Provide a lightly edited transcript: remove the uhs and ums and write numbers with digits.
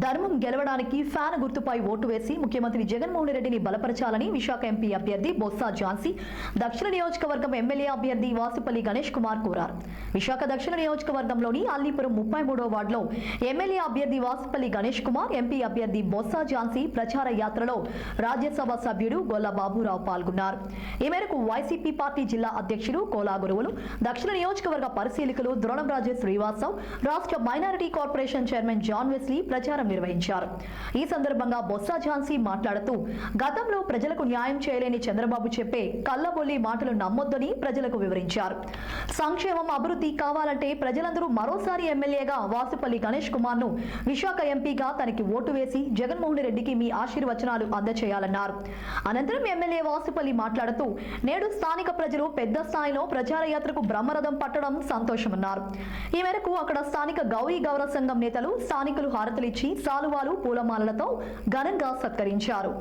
ధర్మం గెలవడానికి ఫ్యాన్ గుర్తుపై ఓటు వేసి ముఖ్యమంత్రి జగన్మోహన్ రెడ్డిని బలపరచాలని విశాఖ ఎంపీ అభ్యర్థి బొత్స ఝాన్సీ దక్షిణ నియోజకవర్గం ఎమ్మెల్యే అభ్యర్థి వాసుపల్లి గణేష్ కుమార్ కోరారు. విశాఖ దక్షిణ నియోజకవర్గంలోని అల్లీపురం 33వ వార్డులో ఎమ్మెల్యే అభ్యర్థి వాసుపల్లి గణేష్ కుమార్, ఎంపీ అభ్యర్థి బొత్స ఝాన్సీ ప్రచార యాత్రలో రాజ్యసభ సభ్యుడు గొల్ల బాబురావు పాల్గొన్నారు. ఈ మేరకు వైసీపీ పార్టీ జిల్లా అధ్యక్షుడు కోలా గురువులు, దక్షిణ నియోజకవర్గ పరిశీలకులు ద్రోణంరాజు శ్రీవాస్తవ్, రాష్ట్ర minority corporation chairman John Wesley ప్రచారం నిర్వహించారు. ఈ సందర్భంగా బొత్స ఝాన్సీ మాట్లాడుతూ గతంలో ప్రజలకు న్యాయం చేయలేని చంద్రబాబు చెప్పే కల్లబొల్లి మాటలు నమ్మొద్దని ప్రజలకు వివరించారు. సంక్షేమం, అభివృద్ధి కావాలంటే ప్రజలందరూ మరోసారి ఎమ్మెల్యేగా వాసుపల్లి గణేష్ కుమార్ ను, విశాఖ ఎంపీగా తనకి ఓటు వేసి జగన్మోహన్ రెడ్డికి మీ ఆశీర్వచనాలు అందచేయాలన్నారు. అనంతరం ఎమ్మెల్యే వాసుపల్లి మాట్లాడుతూ నేడు స్థానిక ప్రజలు పెద్ద స్థాయిలో ప్రచార యాత్రకు బ్రహ్మరథం పట్టడం సంతోషమన్నారు. ఈ మేరకు అక్కడ స్థానిక గౌరీ గౌరవ సంఘం నేతలు, స్థానికులు హారతులిచ్చి సాలువాలు, పూలమాలలతో ఘనంగా సత్కరించారు.